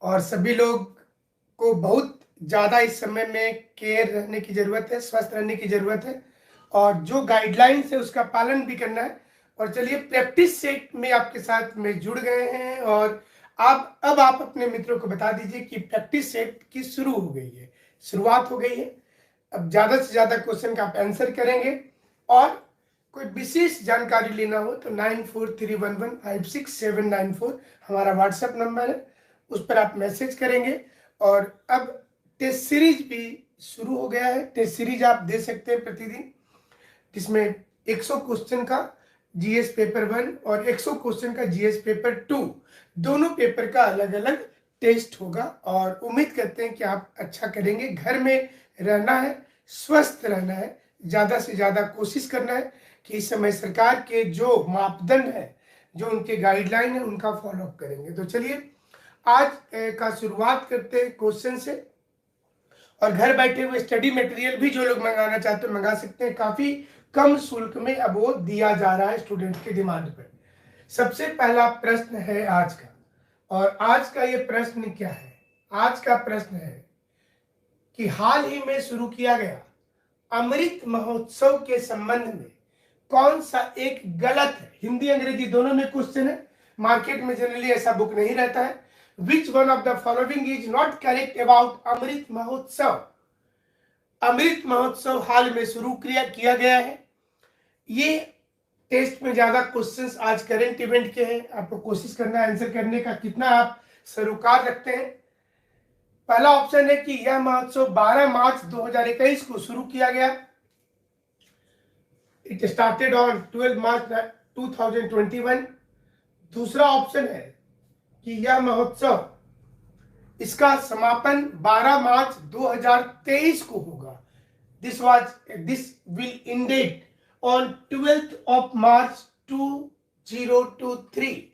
और सभी लोग को बहुत ज़्यादा इस समय में केयर रहने की ज़रूरत है, स्वस्थ रहने की ज़रूरत है और जो गाइडलाइंस है उसका पालन भी करना है। और चलिए, प्रैक्टिस सेट में आपके साथ में जुड़ गए हैं और आप अब आप अपने मित्रों को बता दीजिए कि प्रैक्टिस सेट की शुरू हो गई है, शुरुआत हो गई है। अब ज़्यादा से ज़्यादा क्वेश्चन का आप आंसर करेंगे और कोई विशेष जानकारी लेना हो तो 9431156794 हमारा व्हाट्सएप नंबर है, उस पर आप मैसेज करेंगे। और अब टेस्ट सीरीज भी शुरू हो गया है। टेस्ट सीरीज आप दे सकते हैं प्रतिदिन, जिसमें 100 क्वेश्चन का जीएस पेपर 1 और 100 क्वेश्चन का जीएस पेपर 2, दोनों पेपर का अलग अलग टेस्ट होगा। और उम्मीद करते हैं कि आप अच्छा करेंगे। घर में रहना है, स्वस्थ रहना है, ज़्यादा से ज़्यादा कोशिश करना है कि इस समय सरकार के जो मापदंड है, जो उनके गाइडलाइन है, उनका फॉलोअप करेंगे। तो चलिए, आज का शुरुआत करते हैं क्वेश्चन से। और घर बैठे हुए स्टडी मटेरियल भी जो लोग मंगाना चाहते हैं मंगा सकते हैं। काफ़ी कम शुल्क में अब वो दिया जा रहा है स्टूडेंट के डिमांड पर। सबसे पहला प्रश्न है आज का, और आज का ये प्रश्न क्या है? आज का प्रश्न है कि हाल ही में शुरू किया गया अमृत महोत्सव के संबंध में कौन सा एक गलत है? हिंदी अंग्रेजी दोनों में क्वेश्चन है। मार्केट में जनरली ऐसा बुक नहीं रहता है। Which one of the following is not correct about Amrit Mahotsav? Amrit महोत्सव हाल में शुरू किया गया है। ये टेस्ट में ज्यादा क्वेश्चंस आज करंट इवेंट के हैं। आपको कोशिश करना है आंसर करने का, कितना आप सरोकार रखते हैं। पहला ऑप्शन है कि यह महोत्सव 12 मार्च 2021 को शुरू किया गया। इट स्टार्टेड ऑन 12 मार्च 2021। दूसरा ऑप्शन है कि यह महोत्सव, इसका समापन 12 मार्च 2023 को होगा। This will ended on 12th of March 2023,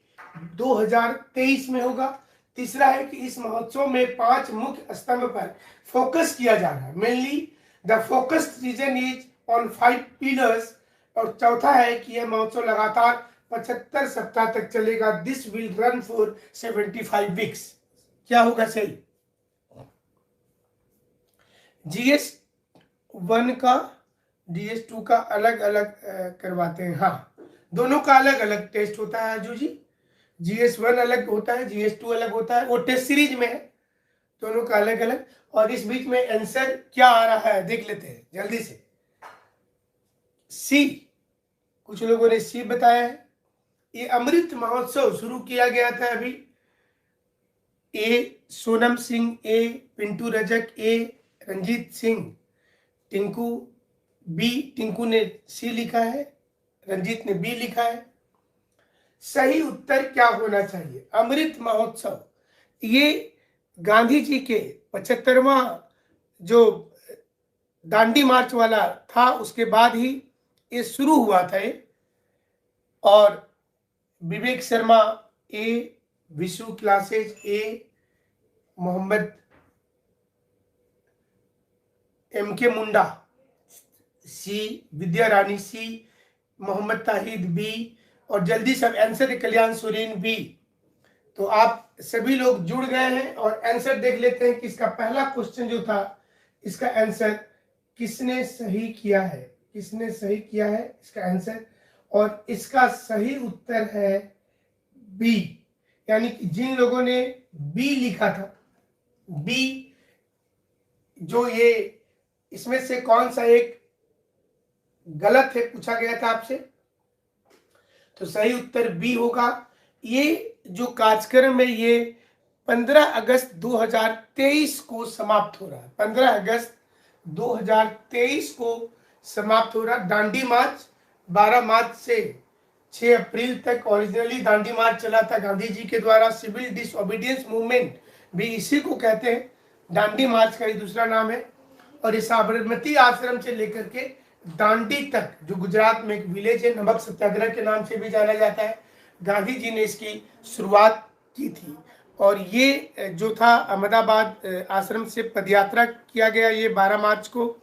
2023 में होगा। तीसरा है कि इस महोत्सव में 5 मुख्य स्तंभ पर फोकस किया जा रहा है। Mainly the focused region is on 5 pillars. और चौथा है कि यह महोत्सव लगातार 75 सप्ताह तक चलेगा। This will run for 75 weeks. क्या होगा सही? जीएस 1 का जीएस 2 का अलग अलग करवाते हैं। हाँ, दोनों का अलग अलग टेस्ट होता है अर्जू जी। जीएस 1 अलग होता है, जीएस 2 अलग होता है, वो टेस्ट सीरीज में है, दोनों का अलग अलग। और इस बीच में आंसर क्या आ रहा है देख लेते हैं जल्दी से। सी, कुछ लोगों ने सी बताया है। ये अमृत महोत्सव शुरू किया गया था अभी। ए सोनम सिंह, ए पिंटू रजक, ए रंजीत सिंह, टिंकू बी, टिंकू ने सी लिखा है, रंजीत ने बी लिखा है। सही उत्तर क्या होना चाहिए? अमृत महोत्सव ये गांधी जी के 75वां जो दांडी मार्च वाला था, उसके बाद ही ये शुरू हुआ था ये। और विवेक शर्मा ए, विशु क्लासेज ए, मोहम्मद एम के मुंडा सी, विद्या रानी सी, मोहम्मद ताहिद बी, और जल्दी सब आंसर कल्याण सुरीन बी। तो आप सभी लोग जुड़ गए हैं और आंसर देख लेते हैं कि इसका पहला क्वेश्चन जो था, इसका आंसर किसने सही किया है? किसने सही किया है इसका आंसर? और इसका सही उत्तर है बी। यानी कि जिन लोगों ने बी लिखा था, बी, जो ये इसमें से कौन सा एक गलत है पूछा गया था आपसे, तो सही उत्तर बी होगा। ये जो कार्यक्रम है ये 15 अगस्त 2023 को समाप्त हो रहा है। 15 अगस्त 2023 को समाप्त हो रहा। दांडी मार्च 12 मार्च से 6 अप्रैल तक ओरिजिनली दांडी मार्च चला था गांधी जी के द्वारा। सिविल डिसओबीडियंस मूवमेंट भी इसी को कहते हैं, दांडी मार्च का ही दूसरा नाम है। और ये साबरमती आश्रम से लेकर के दांडी तक, जो गुजरात में एक विलेज है, नमक सत्याग्रह के नाम से भी जाना जाता है, गांधी जी ने इसकी शुरुआत की थी। और ये जो था अहमदाबाद आश्रम से पदयात्रा किया गया ये 12 मार्च को।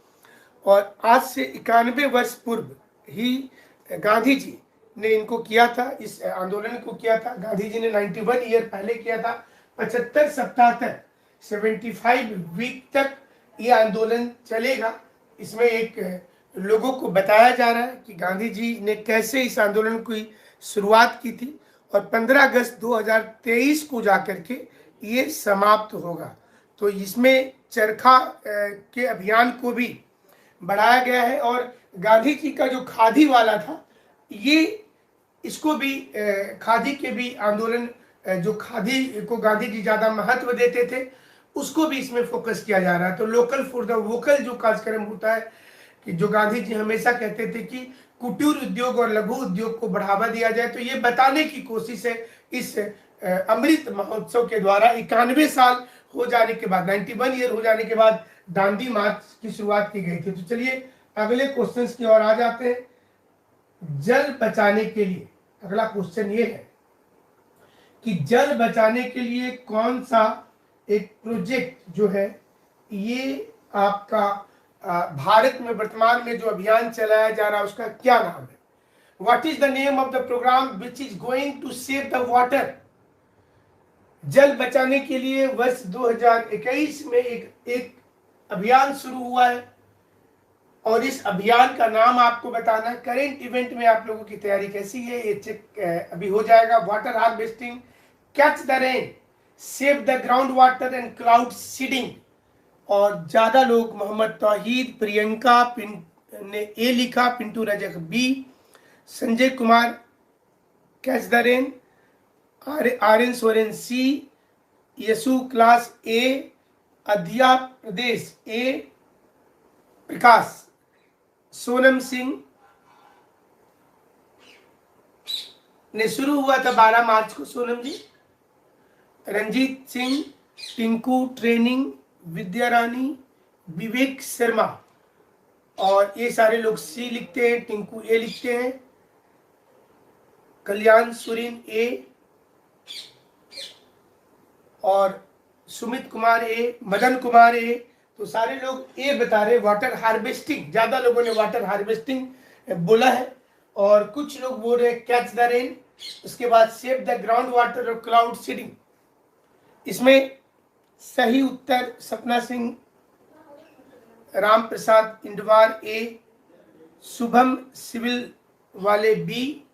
और आज से 91 वर्ष पूर्व ही गांधी जी ने इनको किया था, इस आंदोलन को किया था। गांधी जी ने 91 ईयर पहले किया था, 75 सप्ताह तक, 75 वीक तक ये आंदोलन चलेगा। इसमें एक लोगों को बताया जा रहा है कि गांधी जी ने कैसे इस आंदोलन की शुरुआत की थी और 15 अगस्त 2023 को जाकर के ये समाप्त होगा। तो इसमें चरखा के अभियान को भी बढ़ाया गया है और गांधी जी का जो खादी वाला था, ये इसको भी खादी के भी आंदोलन, जो खादी को गांधी जी ज्यादा महत्व देते थे, उसको भी इसमें फोकस किया जा रहा है। तो लोकल फॉर द वोकल जो कार्यक्रम होता है, कि जो गांधी जी हमेशा कहते थे कि कुटीर उद्योग और लघु उद्योग को बढ़ावा दिया जाए, तो ये बताने की कोशिश है इस अमृत महोत्सव के द्वारा। 91 साल हो जाने के बाद, 91 ईयर हो जाने के बाद दांडी मार्च की शुरुआत की गई थी। तो चलिए अगले क्वेश्चन की ओर आ जाते हैं। जल बचाने के लिए अगला क्वेश्चन ये है कि जल बचाने के लिए कौन सा एक प्रोजेक्ट जो है, ये आपका भारत में वर्तमान में जो अभियान चलाया जा रहा है उसका क्या नाम है? What is the name of the program which is going to save the water? जल बचाने के लिए वर्ष 2021 में एक अभियान शुरू हुआ है और इस अभियान का नाम आपको बताना है। करेंट इवेंट में आप लोगों की तैयारी कैसी है ये चेक अभी हो जाएगा। Water harvesting, catch the rain, save the ground water and cloud seeding. और ज्यादा लोग मोहम्मद तौहीद, प्रियंका ने ए लिखा, Pintu Rajak B, Sanjay Kumar catch the rain, Aryan Soren C, Yasu class A, अध्या प्रदेश ए, प्रकाश, सोनम सिंह ने शुरू हुआ था 12 मार्च को सोनम जी, रंजीत सिंह, टिंकू ट्रेनिंग, विद्या रानी, विवेक शर्मा, और ये सारे लोग सी लिखते हैं, टिंकू ए लिखते हैं, कल्याण सुरीन ए, और सुमित कुमार ए, मदन कुमार ए। तो सारे लोग ए बता रहे। वाटर हार्वेस्टिंग, ज्यादा लोगों ने वाटर हार्वेस्टिंग बोला है और कुछ लोग बोल रहे कैच द रेन। उसके बाद सेव द ग्राउंड वाटर और क्लाउड सीडिंग। इसमें सही उत्तर सपना सिंह, राम प्रसाद इंडवार ए, शुभम सिविल वाले बी,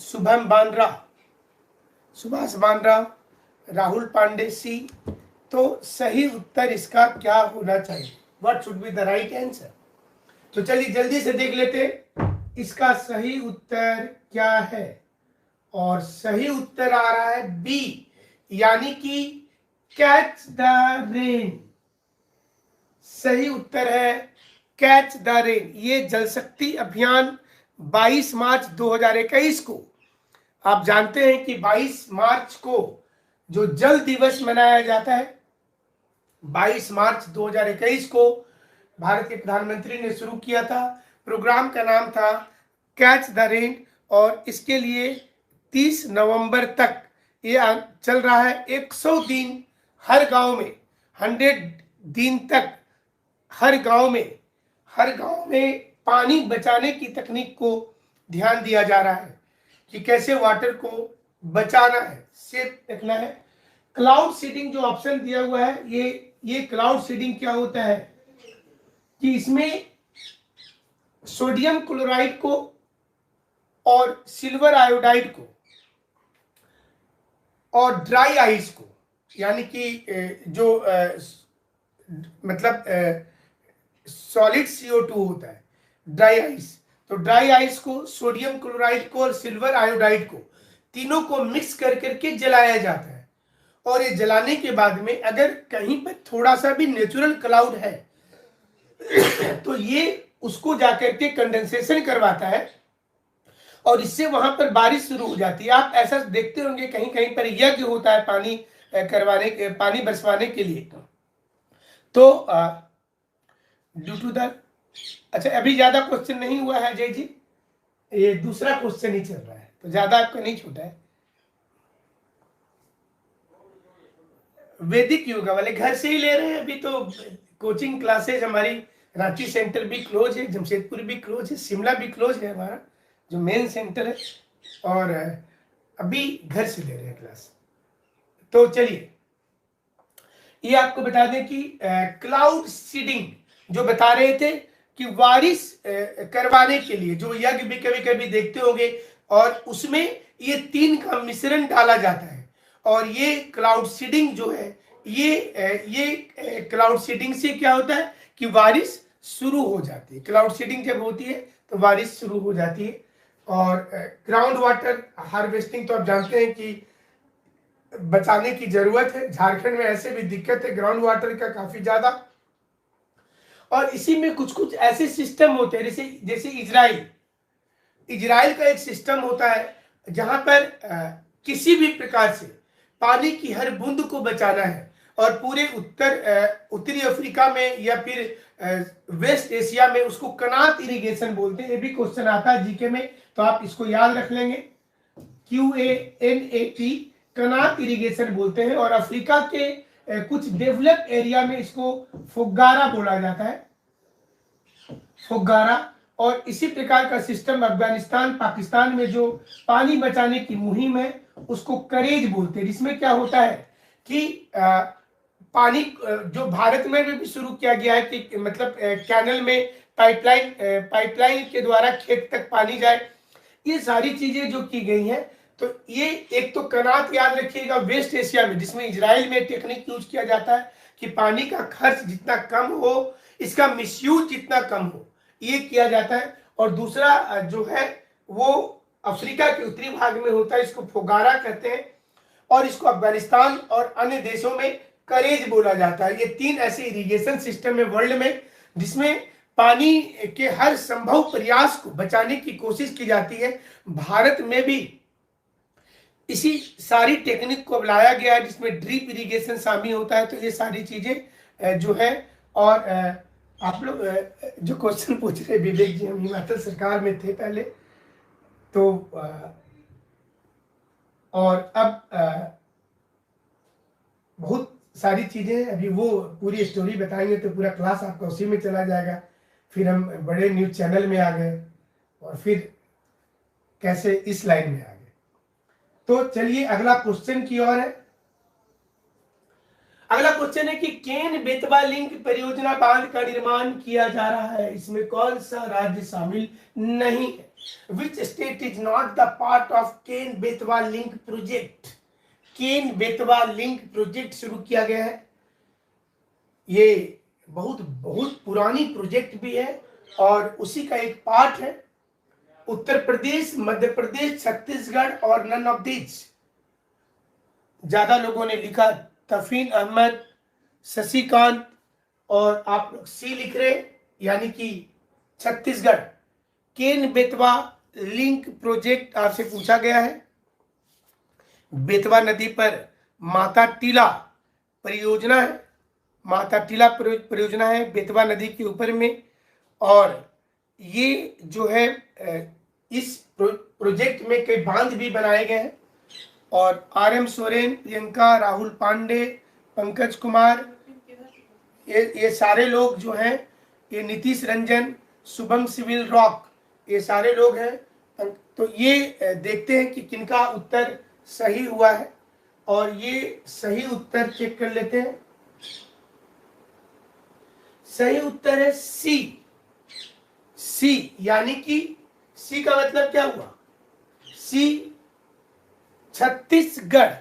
शुभम बांद्रा, सुभाष बांद्रा, राहुल पांडे सी। तो सही उत्तर इसका क्या होना चाहिए? What should be the right answer? तो चलिए जल्दी से देख लेते इसका सही उत्तर क्या है। और सही उत्तर आ रहा है बी, यानी कि कैच द रेन। सही उत्तर है कैच द रेन। ये जल शक्ति अभियान 22 मार्च 2021 को, आप जानते हैं कि 22 मार्च को जो जल दिवस मनाया जाता है, 22 मार्च 2021 को भारत के प्रधानमंत्री ने शुरू किया था। प्रोग्राम का नाम था कैच द रेन और इसके लिए 30 नवंबर तक ये चल रहा है। 100 दिन हर गांव में, 100 दिन तक हर गांव में पानी बचाने की तकनीक को ध्यान दिया जा रहा है कि कैसे वाटर को बचाना है, सेफ रखना है। क्लाउड सीडिंग जो ऑप्शन दिया हुआ है, ये क्लाउड सीडिंग क्या होता है कि इसमें सोडियम क्लोराइड को और सिल्वर आयोडाइड को और ड्राई आइस को, यानी कि जो मतलब सॉलिड CO2 होता है, ड्राई आइस, तो ड्राई आइस को, सोडियम क्लोराइड को और सिल्वर आयोडाइड को, तीनों को मिक्स कर करके जलाया जाता है। और ये जलाने के बाद में अगर कहीं पर थोड़ा सा भी नेचुरल क्लाउड है तो ये उसको जाकर के कंडेंसेशन करवाता है और इससे वहां पर बारिश शुरू हो जाती है। आप ऐसा देखते होंगे कहीं कहीं पर यज्ञ होता है पानी करवाने, पानी बरसवाने के लिए। तो ड्यू टू द, अच्छा अभी ज्यादा क्वेश्चन नहीं हुआ है जय जी, ये दूसरा क्वेश्चन ही चल रहा है तो ज्यादा आपका नहीं छूटा है। वैदिक योगा वाले घर से ही ले रहे हैं अभी तो। कोचिंग क्लासेज हमारी रांची सेंटर भी क्लोज है, जमशेदपुर भी क्लोज है, शिमला भी क्लोज है हमारा जो मेन सेंटर है, और अभी घर से ले रहे हैं क्लास। तो चलिए ये आपको बता दें कि क्लाउड सीडिंग जो बता रहे थे कि बारिश करवाने के लिए जो यज्ञ भी कभी कभी देखते होंगे, और उसमें ये 3 का मिश्रण डाला जाता है। और ये क्लाउड सीडिंग जो है, ये क्लाउड सीडिंग से क्या होता है कि बारिश शुरू हो जाती है। क्लाउड सीडिंग जब होती है तो बारिश शुरू हो जाती है। और ग्राउंड वाटर हार्वेस्टिंग तो आप जानते हैं कि बचाने की जरूरत है। झारखंड में ऐसे भी दिक्कत है ग्राउंड वाटर का काफी ज्यादा। और इसी में कुछ कुछ ऐसे सिस्टम होते हैं, जैसे जैसे इजराइल का एक सिस्टम होता है जहां पर किसी भी प्रकार से पानी की हर बूंद को बचाना है। और पूरे उत्तरी अफ्रीका में या फिर वेस्ट एशिया में उसको कनात इरिगेशन बोलते हैं। ये भी क्वेश्चन आता है जीके में, तो आप इसको याद रख लेंगे, QANAT, कनात इरिगेशन बोलते हैं। और अफ्रीका के कुछ डेवलप एरिया में इसको फुग्गारा बोला जाता है, फुग्गारा। और इसी प्रकार का सिस्टम अफगानिस्तान, पाकिस्तान में जो पानी बचाने की मुहिम है उसको करेज बोलते हैं, जिसमें क्या होता है कि पानी जो भारत में भी शुरू किया गया है कि मतलब कैनल में पाइपलाइन के द्वारा खेत तक पानी जाए। ये सारी चीजें जो की गई हैं, तो ये एक तो कनात याद रखिएगा वेस्ट एशिया में, जिसमें इजराइल में टेक्निक यूज किया जाता है कि पानी का खर्च जितना कम हो, इसका मिसयूज जितना कम हो, ये किया जाता है। और दूसरा जो है वो अफ्रीका के उत्तरी भाग में होता है, इसको फोगारा कहते हैं। और इसको अफगानिस्तान और अन्य देशों में करेज बोला जाता है। ये 3 ऐसे इरिगेशन सिस्टम है वर्ल्ड में जिसमें पानी के हर संभव प्रयास को बचाने की कोशिश की जाती है। भारत में भी इसी सारी टेक्निक को लाया गया है, जिसमें ड्रिप इरिगेशन शामिल होता है। तो ये सारी चीजें जो है। और आप लोग जो क्वेश्चन पूछ रहे विवेक जी, हम हिमाचल सरकार में थे पहले, तो और अब बहुत सारी चीजें, अभी वो पूरी स्टोरी बताएंगे तो पूरा क्लास आपका उसी में चला जाएगा। फिर हम बड़े न्यूज चैनल में आ गए और फिर कैसे इस लाइन में आ गए। तो चलिए अगला क्वेश्चन की ओर है। अगला क्वेश्चन है कि केन बेतवा लिंक परियोजना बांध का निर्माण किया जा रहा है, इसमें कौन सा राज्य शामिल नहीं है? Which state is not the part of Ken Betwa link project? Ken Betwa link project शुरू किया गया है। ये बहुत बहुत पुरानी प्रोजेक्ट भी है और उसी का एक पार्ट है। उत्तर प्रदेश, मध्य प्रदेश, छत्तीसगढ़ और नन ऑफ दिस। ज्यादा लोगों ने लिखा तफीन अहमद, शशिकांत, और आप लोग सी लिख रहे, यानी कि छत्तीसगढ़। केन बेतवा लिंक प्रोजेक्ट आपसे पूछा गया है। बेतवा नदी पर माता टीला परियोजना है, माता टीला परियोजना है बेतवा नदी के ऊपर में। और ये जो है इस प्रोजेक्ट में कई बांध भी बनाए गए हैं। और RM सोरेन, प्रियंका, राहुल पांडे, पंकज कुमार, ये सारे लोग जो हैं, ये नीतीश रंजन, शुभम सिविल रॉक, ये सारे लोग हैं। तो ये देखते हैं कि किनका उत्तर सही हुआ है। और ये सही उत्तर चेक कर लेते हैं। सही उत्तर है सी। सी यानी कि सी का मतलब क्या हुआ? सी छत्तीसगढ़।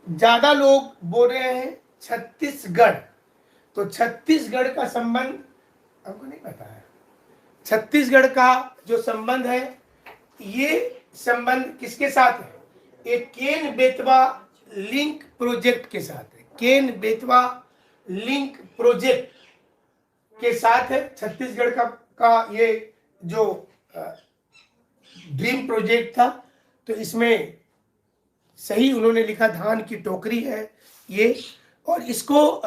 ज्यादा लोग बोल रहे हैं छत्तीसगढ़। तो छत्तीसगढ़ का संबंध हमको नहीं पता है। छत्तीसगढ़ का जो संबंध है, ये संबंध किसके साथ है? एक केन बेतवा लिंक प्रोजेक्ट के साथ है। केन बेतवा लिंक प्रोजेक्ट के साथ है छत्तीसगढ़ का ये जो ड्रीम प्रोजेक्ट था। तो इसमें सही उन्होंने लिखा धान की टोकरी है ये। और इसको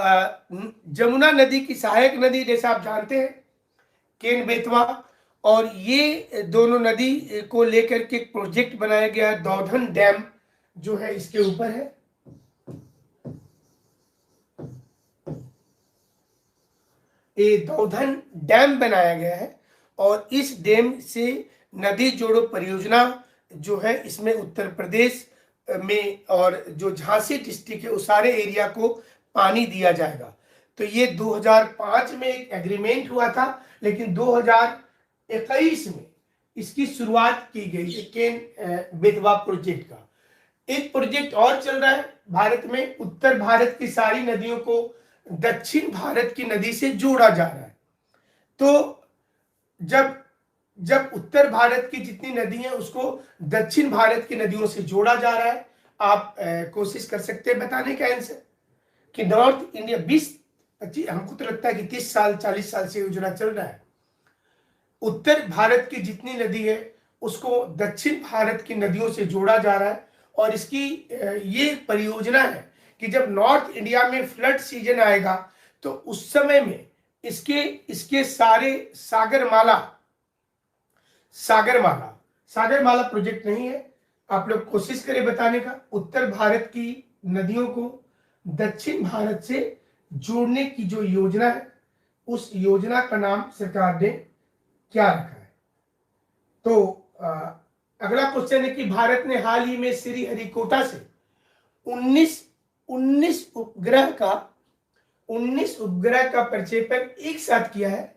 जमुना नदी की सहायक नदी जैसा आप जानते हैं केन बेतवा, और ये दोनों नदी को लेकर के एक प्रोजेक्ट बनाया गया है। दौधन डैम जो है इसके ऊपर है। ये दौधन डैम बनाया गया है और इस डैम से नदी जोड़ो परियोजना जो है, इसमें उत्तर प्रदेश में और जो झांसी डिस्ट्रिक्ट है उस सारे एरिया को पानी दिया जाएगा। तो ये 2005 में एक एग्रीमेंट हुआ था, लेकिन 2021 में इसकी शुरुआत की गई केन बेतवा प्रोजेक्ट का। एक प्रोजेक्ट और चल रहा है भारत में, उत्तर भारत की सारी नदियों को दक्षिण भारत की नदी से जोड़ा जा रहा है। तो जब उत्तर भारत की जितनी नदी है उसको दक्षिण भारत की नदियों से जोड़ा जा रहा है। आप कोशिश कर सकते हैं बताने का आंसर कि नॉर्थ इंडिया 20-25, हमको तो लगता है कि 30 साल 40 साल से योजना चल रहा है। उत्तर भारत की जितनी नदी है उसको दक्षिण भारत की नदियों से जोड़ा जा रहा है। और इसकी ये परियोजना है कि जब नॉर्थ इंडिया में फ्लड सीजन आएगा तो उस समय में इसके सारे सागरमाला प्रोजेक्ट नहीं है, आप लोग कोशिश करें बताने का। उत्तर भारत की नदियों को दक्षिण भारत से जोड़ने की जो योजना है उस योजना का नाम सरकार ने क्या रखा है। तो अगला क्वेश्चन है कि भारत ने हाल ही में श्रीहरिकोटा से 19 उपग्रह का प्रक्षेपण एक साथ किया है,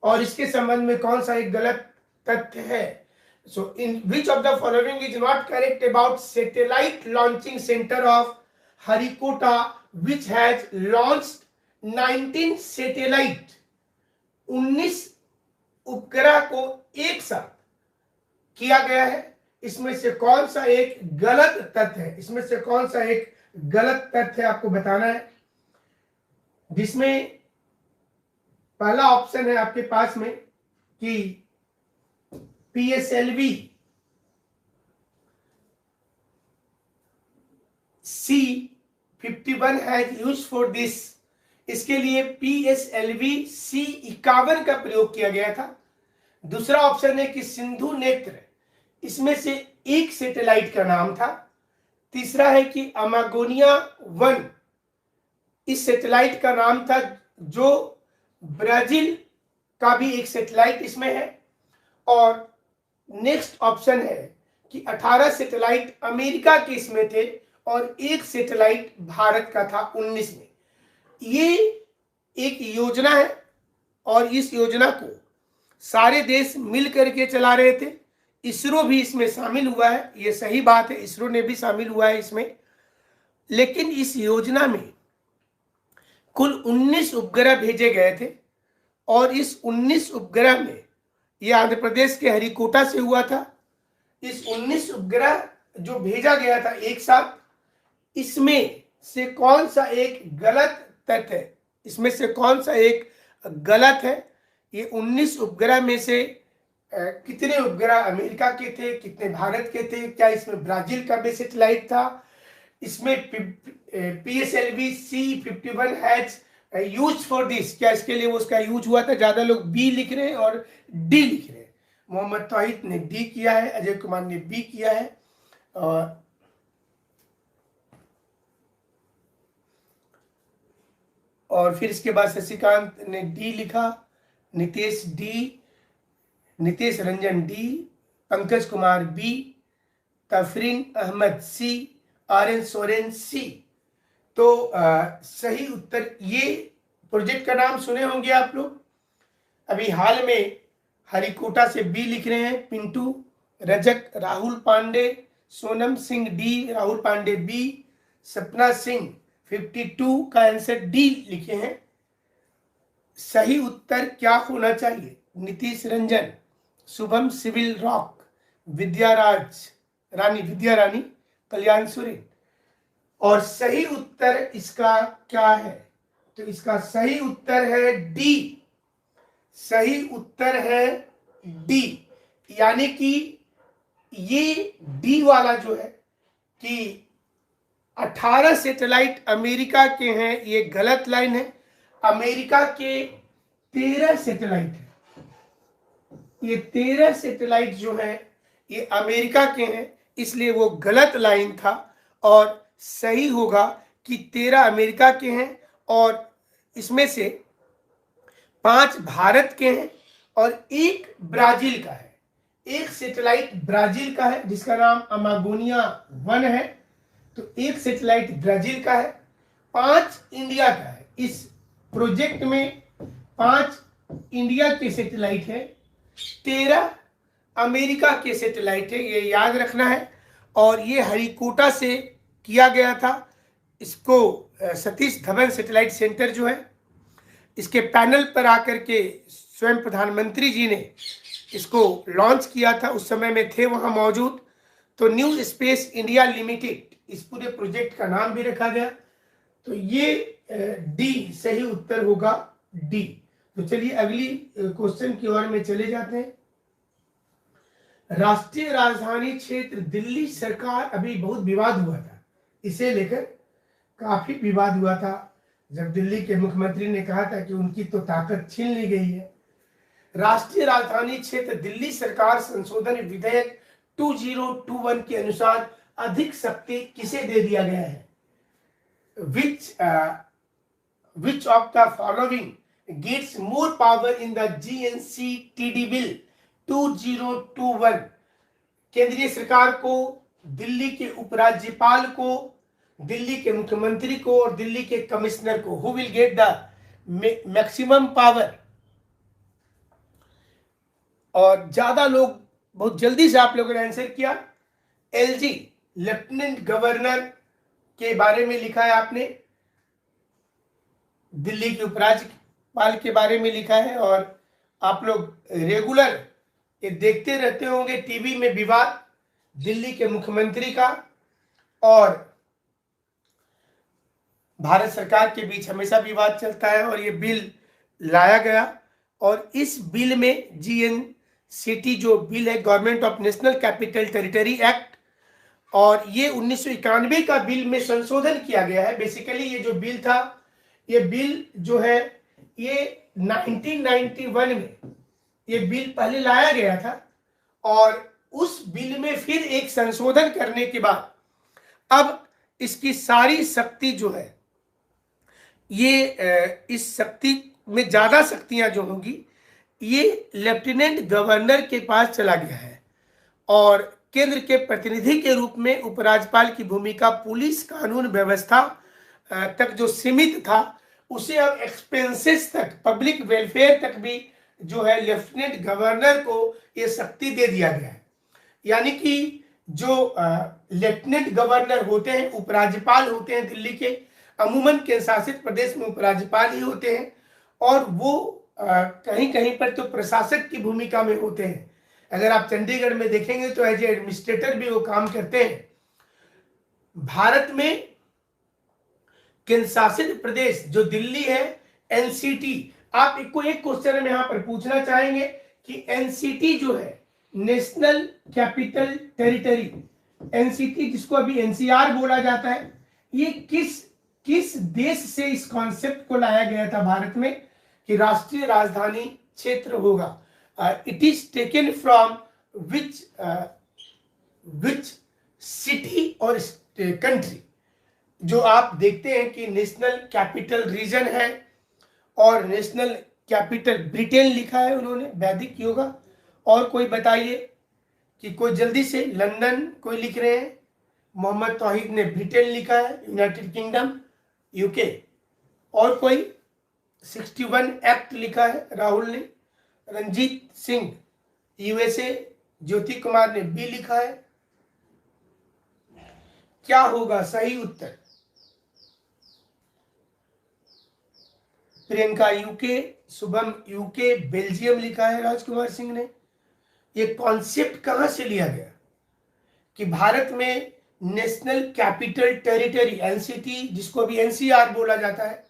और इसके संबंध में कौन सा एक गलत तथ्य है। So in which of the following is not correct about satellite launching centre of Harikota which has launched 19 satellite. 19 उपग्रह को एक साथ किया गया है, इसमें से कौन सा एक गलत तथ्य है, इसमें से कौन सा एक गलत तथ्य आपको बताना है। जिसमें पहला ऑप्शन है आपके पास में कि PSLV C-51 has used for this. इसके लिए PSLV C-51 का प्रयोग किया गया था। दूसरा ऑप्शन है कि सिंधु नेत्र, इसमें से एक सैटेलाइट का नाम था। तीसरा है कि अमागोनिया 1, इस सैटेलाइट का नाम था, जो ब्राजील का भी एक सैटेलाइट इसमें है। और नेक्स्ट ऑप्शन है कि 18 सैटेलाइट अमेरिका के इसमें थे और एक सैटेलाइट भारत का था 19 में। ये एक योजना है और इस योजना को सारे देश मिल करके चला रहे थे। इसरो भी इसमें शामिल हुआ है, ये सही बात है, इसरो ने भी शामिल हुआ है इसमें। लेकिन इस योजना में कुल 19 उपग्रह भेजे गए थे और इस 19 उपग्रह में ये आंध्र प्रदेश के हरिकोटा से हुआ था। इस 19 उपग्रह जो भेजा गया था एक साथ, इसमें से कौन सा एक गलत तथ्य है, इसमें से कौन सा एक गलत है। ये 19 उपग्रह में से कितने उपग्रह अमेरिका के थे, कितने भारत के थे, क्या इसमें ब्राजील का भी सैटेलाइट था, इसमें PSLV C-51 has use for this, क्या इसके लिए वो उसका यूज हुआ था। ज्यादा लोग बी लिख रहे हैं और डी लिख रहे हैं। मोहम्मद तौहीद ने डी किया है, अजय कुमार ने बी किया है, और फिर इसके बाद शशिकांत ने डी लिखा, Nitesh D, Nitesh Ranjan D, Pankaj Kumar B, Tafreen Ahmad C, RN Soren C. तो सही उत्तर, ये प्रोजेक्ट का नाम सुने होंगे आप लोग। अभी हाल में हरिकोटा से बी लिख रहे हैं पिंटू, रजक, राहुल पांडे, सोनम सिंह डी, राहुल पांडे बी, सपना सिंह 52 का आंसर डी लिखे हैं। सही उत्तर क्या होना चाहिए। नीतीश रंजन, शुभम सिविल रॉक, विद्या रानी, कल्याण सुरेन। और सही उत्तर इसका क्या है, तो इसका सही उत्तर है डी। सही उत्तर है डी, यानी कि ये डी वाला जो है कि 18 सैटेलाइट अमेरिका के हैं, ये गलत लाइन है। अमेरिका के 13 सैटेलाइट है, ये 13 सैटेलाइट जो है ये अमेरिका के हैं, इसलिए वो गलत लाइन था। और सही होगा कि 13 अमेरिका के हैं और इसमें से 5 भारत के हैं और एक ब्राजील का है। एक सैटेलाइट ब्राजील का है जिसका नाम अमागोनिया 1 है, तो एक सैटेलाइट ब्राजील का है, 5 इंडिया का है। इस प्रोजेक्ट में 5 इंडिया के सैटेलाइट है, 13 अमेरिका के सैटेलाइट है, ये याद रखना है। और ये हरिकोटा से किया गया था। इसको सतीश धवन सैटेलाइट सेंटर जो है, इसके पैनल पर आकर के स्वयं प्रधानमंत्री जी ने इसको लॉन्च किया था, उस समय में थे वहां मौजूद। तो न्यू स्पेस इंडिया लिमिटेड इस पूरे प्रोजेक्ट का नाम भी रखा गया। तो ये डी सही उत्तर होगा, डी। तो चलिए अगली क्वेश्चन की ओर में चले जाते हैं। राष्ट्रीय राजधानी क्षेत्र दिल्ली सरकार, अभी बहुत विवाद हुआ था, इसे लेकर काफी विवाद हुआ था जब दिल्ली के मुख्यमंत्री ने कहा था कि उनकी तो ताकत छीन ली गई है। राष्ट्रीय राजधानी क्षेत्र दिल्ली सरकार संशोधन विधेयक 2021 के अनुसार अधिक शक्ति किसे दे दिया गया है? Which of the following gets more power in the GNC-TD bill 2021? केंद्रीय सरकार को, दिल्ली के उपराज्यपाल को, दिल्ली के मुख्यमंत्री को और दिल्ली के कमिश्नर को, who will get the maximum power? और ज्यादा लोग, बहुत जल्दी से आप लोगों ने आंसर किया, एलजी लेफ्टिनेंट गवर्नर के बारे में लिखा है आपने, दिल्ली के उपराज्यपाल के बारे में लिखा है। और आप लोग रेगुलर ये देखते रहते होंगे टीवी में विवाद दिल्ली के मुख्यमंत्री का और भारत सरकार के बीच हमेशा विवाद चलता है। और ये बिल लाया गया और इस बिल में GNCT जो बिल है, government of national capital territory act, और ये 1991 का बिल में संशोधन किया गया है। बेसिकली ये जो बिल था, ये बिल जो है ये 1991 में ये बिल पहले लाया गया था और उस बिल में फिर एक संशोधन करने के बाद अब इसकी सारी शक्ति जो है, ये इस शक्ति में ज्यादा शक्तियां जो होंगी ये लेफ्टिनेंट गवर्नर के पास चला गया है। और केंद्र के प्रतिनिधि के रूप में उपराज्यपाल की भूमिका पुलिस कानून व्यवस्था तक जो सीमित था, उसे अब एक्सपेंसेस तक, पब्लिक वेलफेयर तक भी जो है लेफ्टिनेंट गवर्नर को ये शक्ति दे दिया गया है। यानी कि जो लेफ्टिनेंट गवर्नर होते हैं, उपराज्यपाल होते हैं दिल्ली के, अमूमन केंद्र शासित प्रदेश में उपराज्यपाल ही होते हैं और वो कहीं कहीं पर तो प्रशासक की भूमिका में होते हैं। अगर आप चंडीगढ़ में देखेंगे तो एज एडमिनिस्ट्रेटर भी वो काम करते हैं। भारत में केंद्र शासित प्रदेश जो दिल्ली है, एनसीटी, आप को एक क्वेश्चन हम यहां पर पूछना चाहेंगे कि एनसीटी जो है, नेशनल कैपिटल टेरिटरी, एनसीटी जिसको अभी एनसीआर बोला जाता है, ये किस देश से इस कॉन्सेप्ट को लाया गया था भारत में कि राष्ट्रीय राजधानी क्षेत्र होगा? It is taken from which city और कंट्री? जो आप देखते हैं कि नेशनल कैपिटल रीजन है और नेशनल कैपिटल ब्रिटेन लिखा है उन्होंने, वैदिक योगा। और कोई बताइए कि कोई जल्दी से, लंदन कोई लिख रहे हैं, मोहम्मद तौहीद ने ब्रिटेन लिखा है, यूनाइटेड किंगडम, यूके। और कोई 61 एक्ट लिखा है राहुल ने, रंजीत सिंह यूएसए, ज्योति कुमार ने बी लिखा है। क्या होगा सही उत्तर? Priyanka UK, Shubham UK, Belgium लिखा है राजकुमार सिंह ने। ये कॉन्सेप्ट कहां से लिया गया कि भारत में नेशनल कैपिटल टेरिटरी, एनसीटी जिसको अभी एनसीआर बोला जाता है,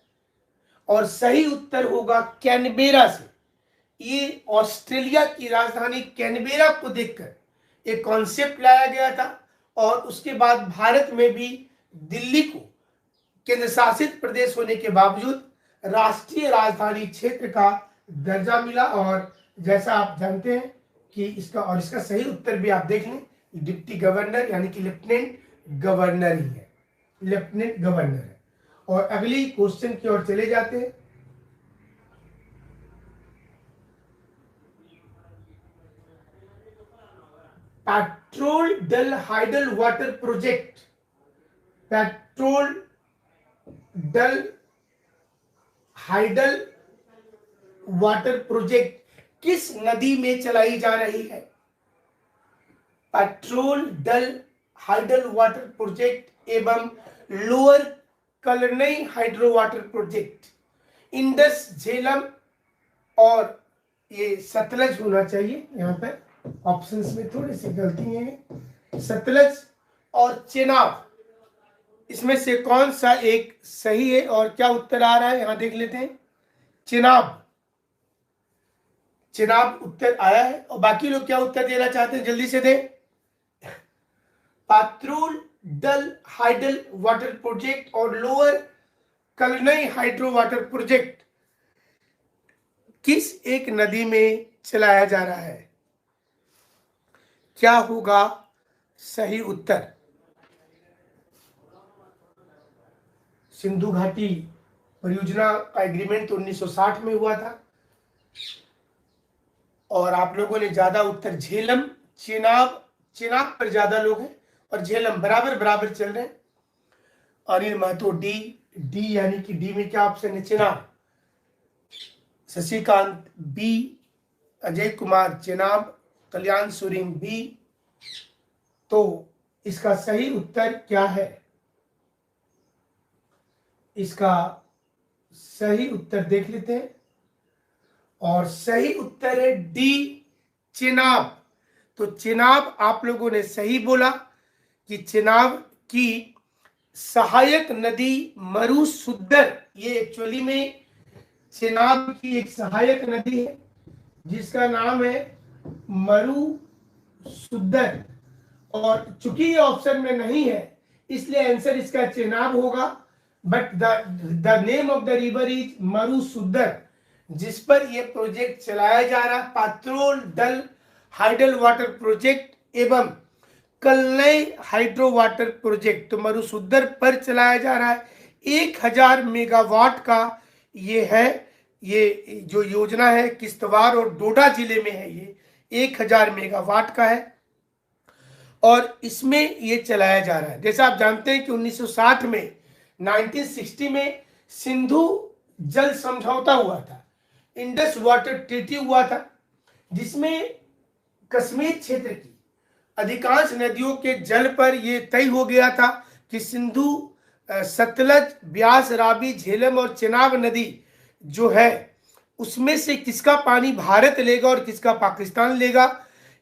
और सही उत्तर होगा कैनबेरा से। ये ऑस्ट्रेलिया की राजधानी कैनबेरा को देखकर एक कॉन्सेप्ट लाया गया था और उसके बाद भारत में भी दिल्ली को केंद्र शासित प्रदेश होने के बावजूद राष्ट्रीय राजधानी क्षेत्र का दर्जा मिला। और जैसा आप जानते हैं कि इसका सही उत्तर भी आप देख लें, डिप्टी गवर्नर यानी कि लेफ्टिनेंट गवर्नर ही है, लेफ्टिनेंट गवर्नर है। और अगली क्वेश्चन की ओर चले जाते हैं। पेट्रोल डल हाइडल वाटर प्रोजेक्ट, पेट्रोल डल हाइडल वाटर प्रोजेक्ट किस नदी में चलाई जा रही है? पेट्रोल डल हाइडल वाटर प्रोजेक्ट एवं lower Kalnai hydro water project, Indus, Jhelum और ये सतलज होना चाहिए। यहाँ पर ऑप्शंस में थोड़ी सी गलती है, सतलज और चेनाब, इसमें से कौन सा एक सही है? और क्या उत्तर आ रहा है यहां देख लेते हैं। चेनाब, चेनाब उत्तर आया है। और बाकी लोग क्या उत्तर देना चाहते हैं जल्दी से दे। पेट्रोल डल हाइडल वाटर प्रोजेक्ट और lower Kalnai hydro water project किस एक नदी में चलाया जा रहा है? क्या होगा सही उत्तर? सिंधु घाटी परियोजना का एग्रीमेंट तो 1960 में हुआ था और आप लोगों ने ज्यादा उत्तर झेलम, चेनाब, चेनाब पर ज्यादा लोग हैं और झेलम बराबर बराबर चल रहे हैं। अनिल महतो डी, डी यानी कि डी में क्या ऑप्शन है? चेनाब। शशिकांत बी, अजय कुमार चेनाब, कल्याण सुरिंग बी। तो इसका सही उत्तर क्या है? इसका सही उत्तर देख लेते हैं और सही उत्तर है डी, चेनाब। तो चेनाब आप लोगों ने सही बोला कि चेनाब की सहायक नदी मरुसुद्दर, ये एक्चुअली में चेनाब की एक सहायक नदी है जिसका नाम है मरुसुद्दर। और चूंकि ये ऑप्शन में नहीं है इसलिए आंसर इसका चेनाब होगा, but the name of the river is Marusudar, जिस पर यह प्रोजेक्ट चलाया जा रहा है, पेट्रोल डल हाइडल वाटर प्रोजेक्ट एवं कलनई हाइड्रो वाटर प्रोजेक्ट। तो मरुसुद्दर पर चलाया जा रहा है। 1000 मेगावाट का ये है, ये जो योजना है किश्तवाड़ और डोडा जिले में है, ये 1000 मेगावाट का है और इसमें ये चलाया जा रहा है। जैसा आप जानते हैं कि 1960 में 1960 में सिंधु जल समझौता हुआ था, इंडस वाटर ट्रीटी हुआ था, जिसमें कश्मीर क्षेत्र की अधिकांश नदियों के जल पर यह तय हो गया था कि सिंधु, सतलज, ब्यास, रावी, झेलम और चेनाब नदी जो है उसमें से किसका पानी भारत लेगा और किसका पाकिस्तान लेगा।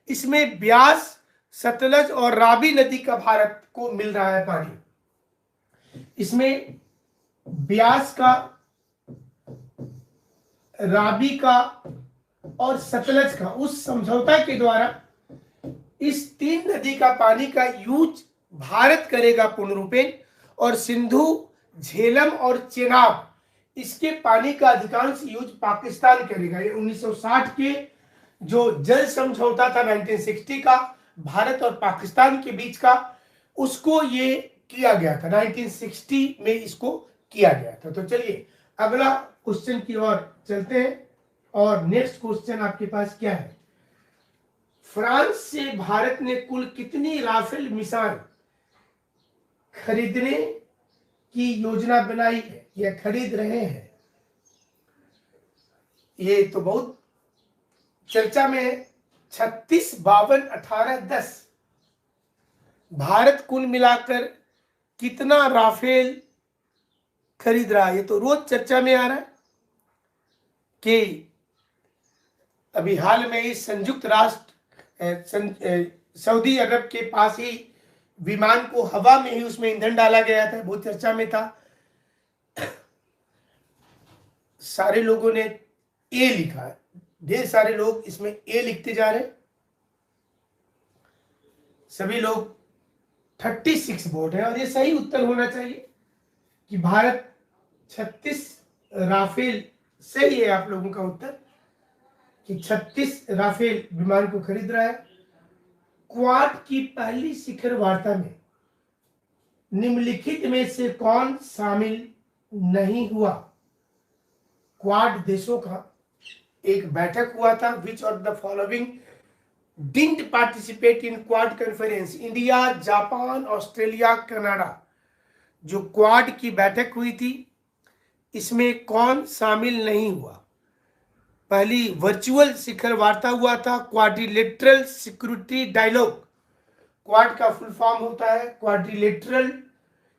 इसमें ब्यास, सतलज और रावी नदी का भारत को मिल रहा है पानी। इसमें ब्यास का, रावी का और सतलज का उस समझौता के द्वारा इस 3 नदी का पानी का यूज भारत करेगा पूर्ण रूपेण और सिंधु, झेलम और चेनाब इसके पानी का अधिकांश यूज पाकिस्तान करेगा। ये 1960 के जो जल समझौता था 1960 का भारत और पाकिस्तान के बीच का, उसको ये किया गया था 1960 में, इसको किया गया था। तो चलिए अगला क्वेश्चन की ओर चलते हैं और नेक्स्ट क्वेश्चन आपके पास क्या है? फ्रांस से भारत ने कुल कितनी राफेल मिसाइल खरीदने की योजना बनाई है या खरीद रहे हैं? ये तो बहुत चर्चा में है। 36, 52, 18, 10 भारत कुल मिलाकर कितना राफेल खरीद रहा है? ये तो रोज चर्चा में आ रहा है कि अभी हाल में ही संयुक्त राष्ट्र सऊदी अरब के पास ही विमान को हवा में ही उसमें ईंधन डाला गया था, बहुत चर्चा में था। सारे लोगों ने ए लिखा है, ढेर सारे लोग इसमें ए लिखते जा रहे हैं। सभी लोग 36 वोट है और ये सही उत्तर होना चाहिए कि भारत 36 राफेल सही है आप लोगों का उत्तर कि 36 राफेल विमान को खरीद रहा है। क्वाड की पहली शिखर वार्ता में निम्नलिखित में से कौन शामिल नहीं हुआ? क्वाड देशों का एक बैठक हुआ था। विच of the following didn't participate in quad conference. India, Japan, Australia, Canada, जो क्वाड की बैठक हुई थी इसमें कौन शामिल नहीं हुआ? पहली वर्चुअल शिखर वार्ता हुआ था, क्वाड्रिलेटरल सिक्योरिटी डायलॉग। क्वाड का फुल फॉर्म होता है क्वाड्रिलेटरल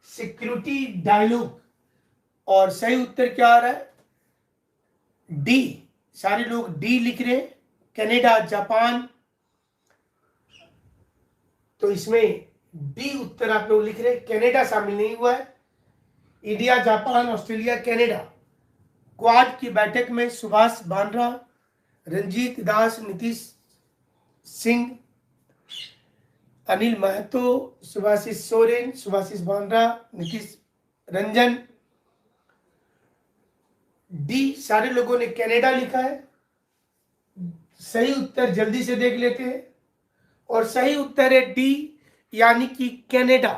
सिक्योरिटी डायलॉग, और सही उत्तर क्या आ रहा है? डी। सारे लोग डी लिख रहे हैं, कनाडा, जापान, तो इसमें डी उत्तर आप लोग लिख रहे हैं, कनाडा शामिल नहीं हुआ है। India, Japan, Australia, Canada quad की बैठक में सुभाष बांद्रा, रंजीत दास, नीतीश सिंह, अनिल महतो, सुभाषिस सोरेन, सुभाषिस बांद्रा, नीतीश रंजन। डी सारे लोगों ने कनाडा लिखा है। सही उत्तर जल्दी से देख लेते हैं, और सही उत्तर है डी, यानी कि कनाडा।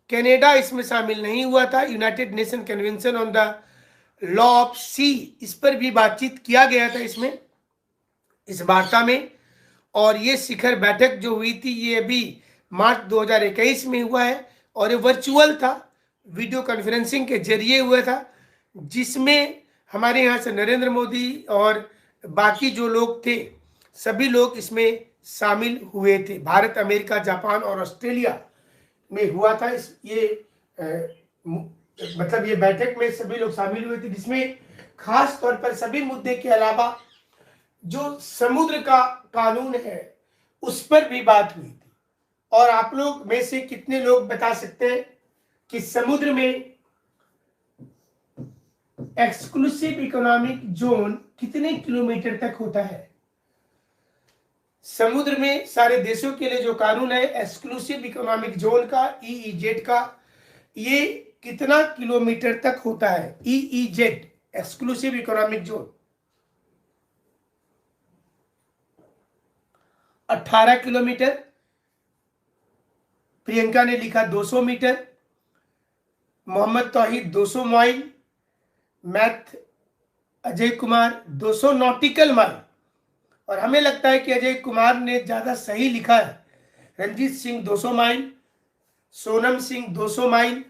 कनाडा इसमें शामिल नहीं हुआ था। United Nation Convention on the law of sea, इस पर भी बातचीत किया गया था इसमें, इस वार्ता में। और ये शिखर बैठक जो हुई थी ये अभी मार्च 2021 में हुआ है, और ये वर्चुअल था, वीडियो कॉन्फ्रेंसिंग के जरिए हुआ था, जिसमें हमारे यहाँ से नरेंद्र मोदी और बाकी जो लोग थे सभी लोग इसमें शामिल हुए थे। भारत, अमेरिका, जापान और ऑस्ट्रेलिया में हुआ था मतलब ये बैठक में सभी लोग शामिल हुए थे, जिसमें खास तौर पर सभी मुद्दे के अलावा जो समुद्र का कानून है उस पर भी बात हुई थी। और आप लोग में से कितने लोग बता सकते हैं कि समुद्र में एक्सक्लूसिव इकोनॉमिक जोन कितने किलोमीटर तक होता है? समुद्र में सारे देशों के लिए जो कानून है एक्सक्लूसिव इकोनॉमिक जोन का, EEZ का, ये कितना किलोमीटर तक होता है? EEZ, exclusive economic zone 18 kilometre. Priyanka ने लिखा 200 मीटर, मोहम्मद तौहीद 200 माइल, मैथ अजय कुमार 200 नॉटिकल माइल, और हमें लगता है कि अजय कुमार ने ज्यादा सही लिखा है। Ranjeet Singh 200 mile, Sonam Singh 200 mile,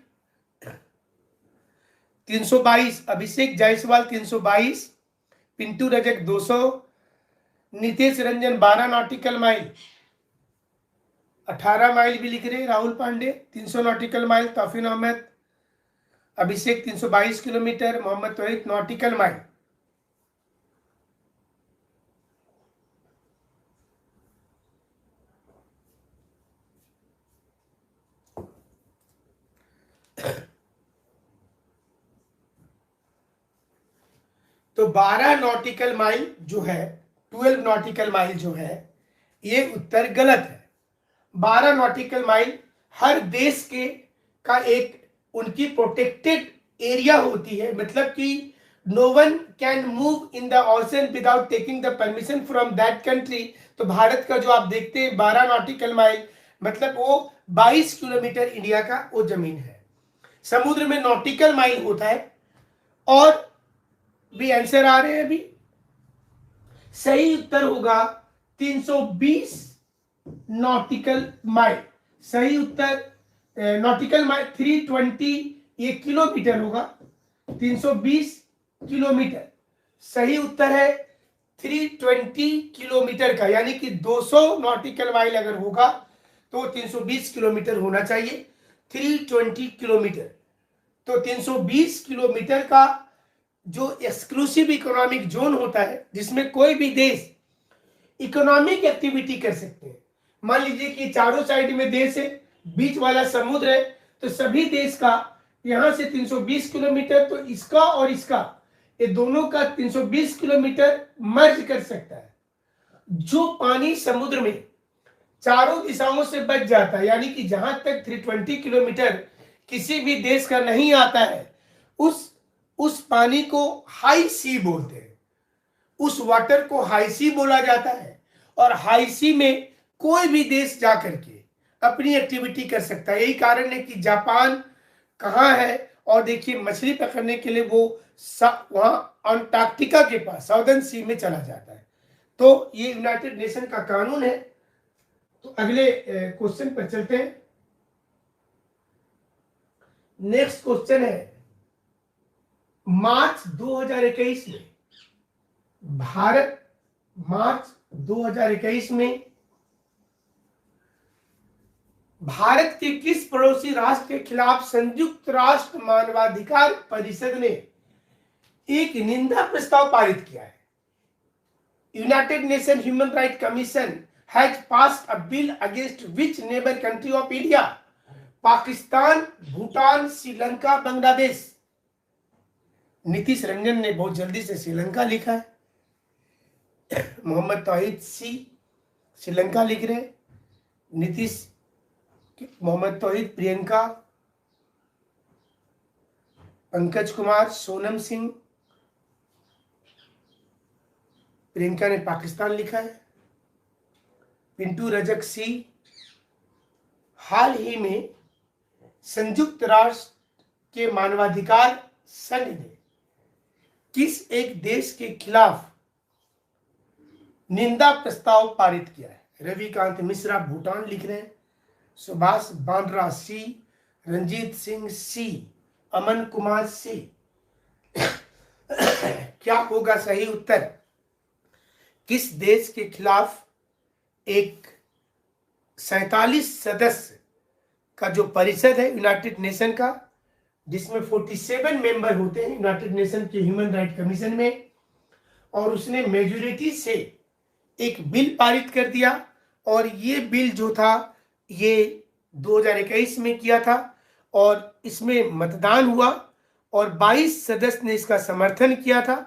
322, Abhishek Jaiswal 322, Pintu Rajak 200, Nitesh Ranjan 12 nautical mile, 18 mile भी लिख रहे Rahul Pandey, 300 nautical mile, Taufeen Ahmad, Abhishek 322 kilometre, Mohammad Tauheed nautical mile. तो 12 नॉटिकल माइल जो है, 12 नॉटिकल माइल जो है, ये उत्तर गलत है। 12 नॉटिकल माइल हर देश के का एक उनकी प्रोटेक्टेड एरिया होती है, मतलब कि no one can move in the ocean without taking the permission from that country. तो भारत का जो आप देखते हैं 12 नॉटिकल माइल, मतलब वो 22 किलोमीटर इंडिया का वो जमीन है। समुद्र में नॉटिकल माइल होता है, और भी आंसर आ रहे हैं अभी। सही उत्तर होगा 320 नॉटिकल माइल। सही उत्तर नॉटिकल माइल 320 ये किलोमीटर होगा, 320 किलोमीटर सही उत्तर है। 320 किलोमीटर का, यानी कि 200 नॉटिकल माइल अगर होगा तो 320 किलोमीटर होना चाहिए, 320 किलोमीटर। तो 320 किलोमीटर का जो एक्सक्लूसिव इकोनॉमिक जोन होता है, जिसमें कोई भी देश इकोनॉमिक एक्टिविटी कर सकते हैं। मान लीजिए कि चारों साइड में देश है, बीच वाला समुद्र है, तो सभी देश का यहां से 320 किलोमीटर, तो इसका और इसका, ये दोनों का 320 किलोमीटर मर्ज कर सकता है। जो पानी समुद्र में चारों दिशाओं से बच जाता है, यानी कि जहां तक 320 किलोमीटर किसी भी देश का नहीं आता है, उस पानी को हाई सी बोलते हैं। उस वाटर को हाई सी बोला जाता है, और हाई सी में कोई भी देश जाकर के अपनी एक्टिविटी कर सकता है। यही कारण है कि जापान कहाँ है, और देखिए मछली पकड़ने के लिए वो वहां अंटार्कटिका के पास साउदर्न सी में चला जाता है। तो ये यूनाइटेड नेशन का कानून है, तो अगले क्वेश्चन पर चलते हैं। नेक्स्ट क्वेश्चन है, मार्च 2021 में भारत, मार्च 2021 में भारत के किस पड़ोसी राष्ट्र के खिलाफ संयुक्त राष्ट्र मानवाधिकार परिषद ने एक निंदा प्रस्ताव पारित किया है? United nation human right commission has passed a bill against which neighbour country of India? Pakistan, Bhutan, Sri Lanka, Bangladesh. Nitish Ranjan ने बहुत जल्दी से श्रीलंका लिखा है। मोहम्मद तौहीद सी श्रीलंका लिख रहे, नीतीश, मोहम्मद तौहीद प्रियंका, पंकज कुमार, सोनम सिंह, प्रियंका ने पाकिस्तान लिखा है, पिंटू रजक सी। हाल ही में संयुक्त राष्ट्र के मानवाधिकार संघ ने किस एक देश के खिलाफ निंदा प्रस्ताव पारित किया है? रविकांत मिश्रा भूटान लिख रहे हैं, सुभाष बांद्रा सी, रंजीत सिंह सी, अमन कुमार सी। क्या होगा सही उत्तर? किस देश के खिलाफ एक 47 सदस्य का जो परिषद है यूनाइटेड नेशन का, जिसमें 47 मेंबर होते हैं यूनाइटेड नेशन के ह्यूमन राइट कमीशन में, और उसने मेजोरिटी से एक बिल पारित कर दिया। और ये बिल जो था ये 2021 में किया था और इसमें मतदान हुआ और 22 सदस्य ने इसका समर्थन किया था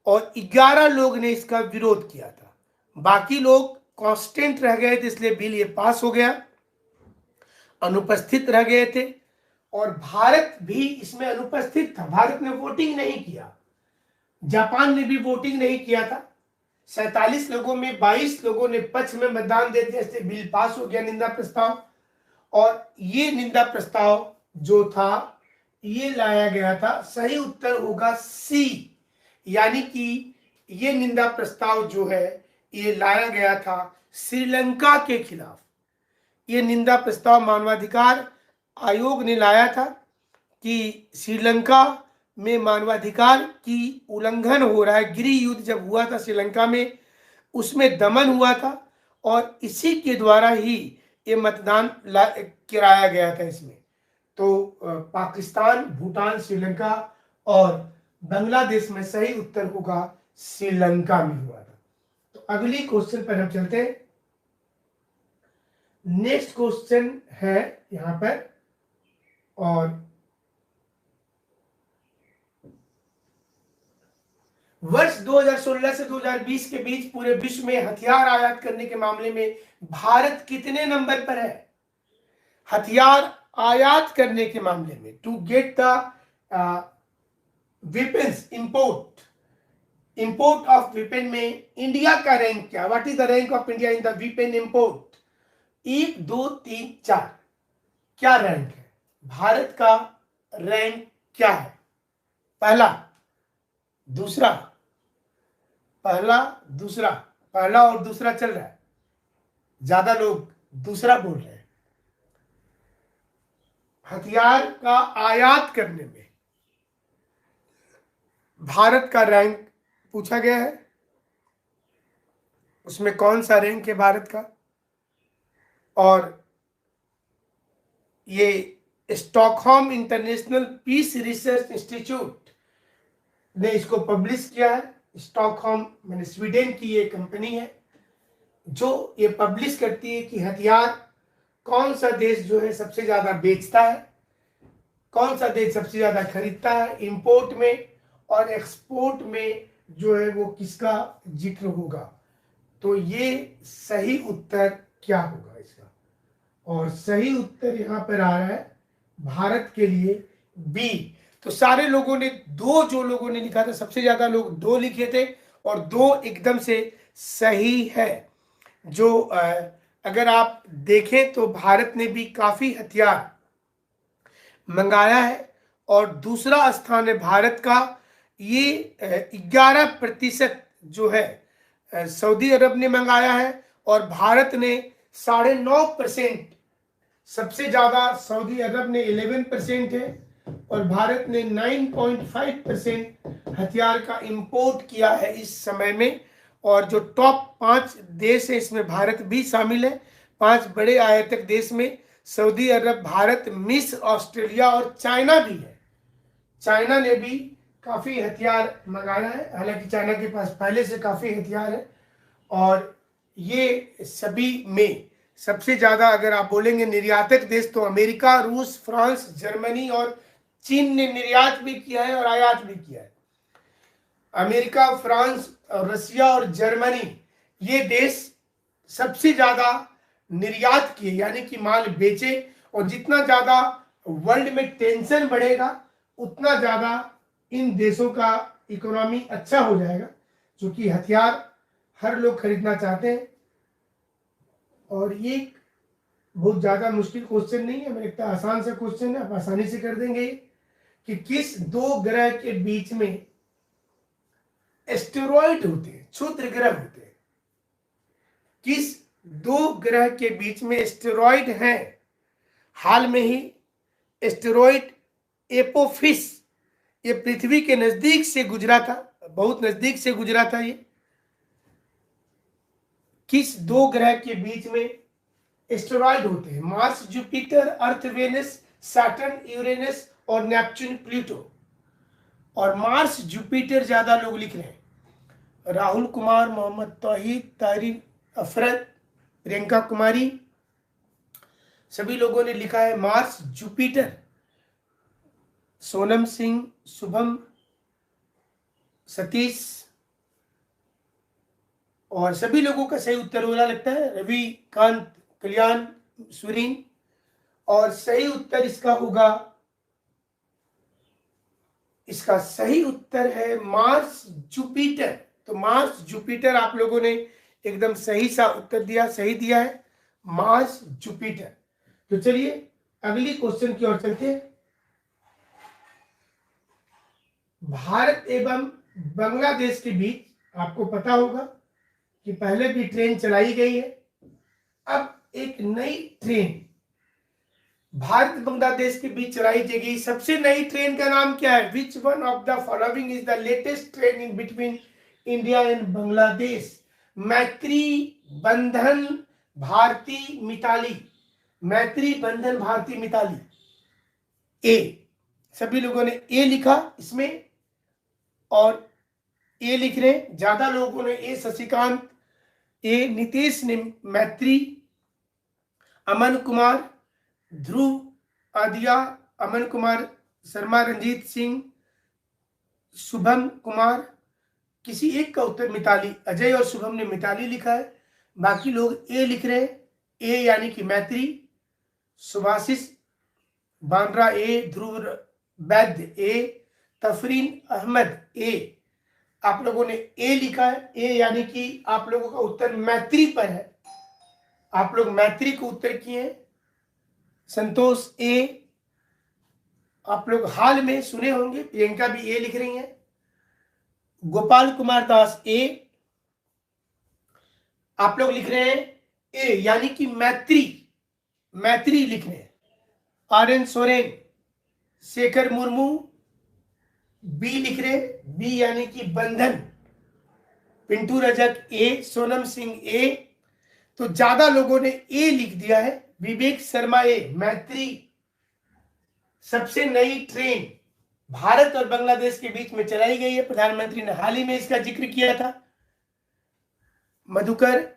और 11 लोग ने इसका विरोध किया था। बाकी लोग कांस्टेंट रह गए थे, इसलिए बिल ये पास हो गया, अनुपस्थित रह गए थे। और भारत भी इसमें अनुपस्थित था, भारत ने वोटिंग नहीं किया। जापान ने भी वोटिंग नहीं किया था। 47 लोगों में 22 लोगों ने पक्ष में मतदान दे दिया, इसलिए बिल पास हो गया, निंदा प्रस्ताव। और ये निंदा प्रस्ताव जो था ये लाया गया था, सही उत्तर होगा सी, यानी कि ये निंदा प्रस्ताव जो है ये लाया गया था श्रीलंका के खिलाफ। ये निंदा प्रस्ताव मानवाधिकार आयोग ने लाया था कि श्रीलंका में मानवाधिकार की उल्लंघन हो रहा है। गृह युद्ध जब हुआ था श्रीलंका में, उसमें दमन हुआ था और इसी के द्वारा ही ये मतदान कराया गया था इसमें। तो पाकिस्तान, भूटान, श्रीलंका और बांग्लादेश में सही उत्तर होगा श्रीलंका में हुआ था। तो अगली क्वेश्चन पर हम चलते हैं। नेक्स्ट क्वेश्चन है यहां पर, और वर्ष 2016 से 2020 के बीच पूरे विश्व में हथियार आयात करने के मामले में भारत कितने नंबर पर है? हथियार आयात करने के मामले में, to get the weapons import of weapon में इंडिया का रैंक क्या? What is the rank of India in the weapon import? 1, 2, 3, 4 क्या रैंक है? भारत का रैंक क्या है? पहला, दूसरा, पहला, दूसरा, पहला और दूसरा चल रहा है, ज्यादा लोग दूसरा बोल रहे हैं। हथियार का आयात करने में भारत का रैंक पूछा गया है, उसमें कौन सा रैंक है भारत का? और ये Stockholm International Peace Research Institute ने इसको पब्लिश किया है। स्टॉकहोम मैंने स्वीडन की ये कंपनी है जो ये पब्लिश करती है कि हथियार कौन सा देश जो है सबसे ज्यादा बेचता है, कौन सा देश सबसे ज्यादा खरीदता है इंपोर्ट में, और एक्सपोर्ट में जो है वो किसका जिक्र होगा। तो ये सही उत्तर क्या होगा इसका? और सही उत्तर यहां पर आ रहा है भारत के लिए बी। तो सारे लोगों ने दो, जो लोगों ने लिखा था सबसे ज्यादा लोग 2 लिखे थे और 2 एकदम से सही है। जो अगर आप देखें तो भारत ने भी काफी हथियार मंगाया है और दूसरा स्थान है भारत का। ये 11% जो है सऊदी अरब ने मंगाया है और भारत ने 9.5%। सबसे ज्यादा सऊदी अरब ने 11% है और भारत ने 9.5% हथियार का इंपोर्ट किया है इस समय में। और जो टॉप 5 देश है इसमें भारत भी शामिल है। 5 बड़े आयातक देश में सऊदी अरब, भारत, मिस्र, ऑस्ट्रेलिया और चाइना भी है। चाइना ने भी काफी हथियार मंगाया है, हालांकि चाइना के पास पहले से काफी हथियार है। और ये सभी में सबसे ज्यादा अगर आप बोलेंगे निर्यातक देश तो अमेरिका, रूस, फ्रांस, जर्मनी और चीन ने निर्यात भी किया है और आयात भी किया है। अमेरिका, फ्रांस, रसिया और जर्मनी ये देश सबसे ज्यादा निर्यात किए, यानी कि माल बेचे। और जितना ज्यादा वर्ल्ड में टेंशन बढ़ेगा उतना ज्यादा इन देशों का इकोनॉमी अच्छा हो जाएगा, क्योंकि हथियार हर लोग खरीदना चाहते हैं। और ये बहुत ज्यादा मुश्किल क्वेश्चन नहीं है, मेरे लगता है आसान सा क्वेश्चन है, आप आसानी से कर देंगे। कि किस 2 ग्रह के बीच में एस्टेरॉइड होते हैं, क्षुद्र ग्रह होते हैं? किस 2 ग्रह के बीच में एस्टेरॉइड हैं? हाल में ही एस्टेरॉइड एपोफिस ये पृथ्वी के नजदीक से गुजरा था, बहुत नजदीक से गुजरा था। ये किस 2 ग्रह के बीच में एस्टेरॉइड होते हैं? मार्स, जुपिटर, अर्थ, वेनस, सैटर्न, यूरेनस और नेपच्यून, प्लूटो। और मार्स, जुपिटर ज्यादा लोग लिख रहे हैं। राहुल कुमार, मोहम्मद तौहीद, तारीन अफरत, प्रियंका कुमारी, सभी लोगों ने लिखा है मार्स, जुपिटर। सोनम सिंह, शुभम, सतीश और सभी लोगों का सही उत्तर हो रहा लगता है। रवि कांत, कल्याण, सुरीन। और सही उत्तर इसका होगा, इसका सही उत्तर है मार्स, जुपिटर। तो मार्स, जुपिटर आप लोगों ने एकदम सही सा उत्तर दिया, सही दिया है, मार्स, जुपिटर। तो चलिए अगली क्वेश्चन की ओर चलते हैं। भारत एवं बांग्लादेश के बीच आपको पता होगा कि पहले भी ट्रेन चलाई गई है। अब एक नई ट्रेन भारत बांग्लादेश के बीच चलाई जाएगी। सबसे नई ट्रेन का नाम क्या है? Which one of the following is the latest train in between India and Bangladesh? मैत्री बंधन भारती मिताली। मैत्री बंधन भारती मिताली। ए, सभी लोगों ने ए लिखा इसमें और ए लिख रहे, ज्यादा लोगों ने ए, शशिकांत ए, नीतीश ने मैत्री, अमन कुमार, ध्रुव, आदिया, अमन कुमार शर्मा, रंजीत सिंह, शुभम कुमार, किसी एक का उत्तर मिताली। अजय और शुभम ने मिताली लिखा है, बाकी लोग ए लिख रहे हैं। ए यानी कि मैत्री। सुभाषिस बांद्रा ए, ध्रुव वैद्य ए, तफरीन अहमद ए। आप लोगों ने ए लिखा है। ए यानी कि आप लोगों का उत्तर मैत्री पर है, आप लोग मैत्री को उत्तर किए। संतोष ए, आप लोग हाल में सुने होंगे, प्रियंका भी ए लिख रही हैं। गोपाल कुमार दास ए, आप लोग लिख रहे हैं ए यानी कि मैत्री, मैत्री लिख रहे हैं। R N Soren, Shekhar Murmu B लिख रहे, बी यानी कि बंधन। पिंटू रजक ए, सोनम सिंह ए। तो ज्यादा लोगों ने ए लिख दिया है। विवेक शर्मा ए, मैत्री। सबसे नई ट्रेन भारत और बांग्लादेश के बीच में चलाई गई है, प्रधानमंत्री ने हाल ही में इसका जिक्र किया था। मधुकर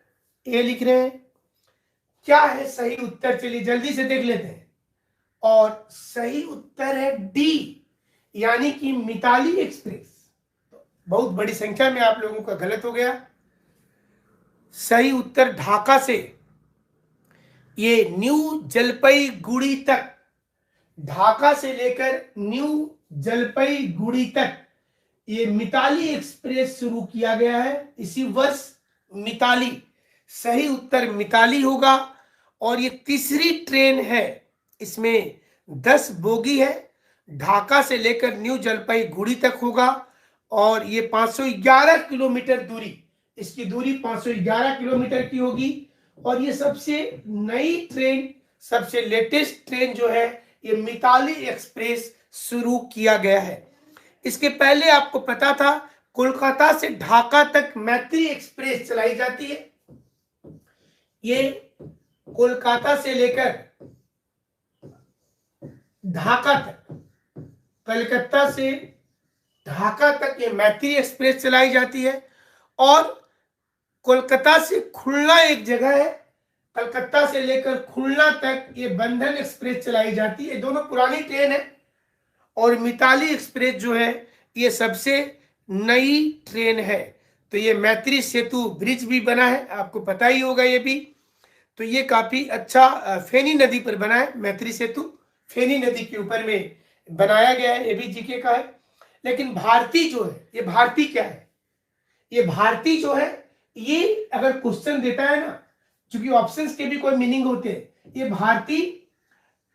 ए लिख रहे हैं। क्या है सही उत्तर? चलिए जल्दी से देख लेते हैं। और सही उत्तर है डी यानी कि मिताली एक्सप्रेस। बहुत बड़ी संख्या में आप लोगों का गलत हो गया। सही उत्तर ढाका से ये न्यू जलपाईगुड़ी तक, ढाका से लेकर न्यू जलपाईगुड़ी तक ये मिताली एक्सप्रेस शुरू किया गया है इसी वर्ष। मिताली, सही उत्तर मिताली होगा। और ये तीसरी ट्रेन है, इसमें 10 बोगी है, ढाका से लेकर न्यू जलपाईगुड़ी तक होगा। और ये 511 किलोमीटर दूरी, इसकी दूरी 511 किलोमीटर की होगी। और ये सबसे नई ट्रेन, सबसे लेटेस्ट ट्रेन जो है ये मिताली एक्सप्रेस शुरू किया गया है। इसके पहले आपको पता था कोलकाता से ढाका तक मैत्री एक्सप्रेस चलाई जाती है। ये कोलकाता से लेकर ढाका तक, कलकत्ता से ढाका तक ये मैत्री एक्सप्रेस चलाई जाती है। और कोलकाता से खुलना एक जगह है, कलकत्ता से लेकर खुलना तक ये बंधन एक्सप्रेस चलाई जाती है। दोनों पुरानी ट्रेन है। और मिताली एक्सप्रेस जो है ये सबसे नई ट्रेन है। तो ये मैत्री सेतु ब्रिज भी बना है, आपको पता ही होगा ये भी। तो ये काफी अच्छा फेनी नदी पर बना है, मैत्री सेतु फेनी नदी के ऊपर में बनाया गया है, ये भी जीके का है। लेकिन भारती जो है, ये भारती क्या है? ये भारती जो है, ये अगर क्वेश्चन देता है ना, क्योंकि ऑप्शंस के भी कोई मीनिंग होते हैं, ये भारती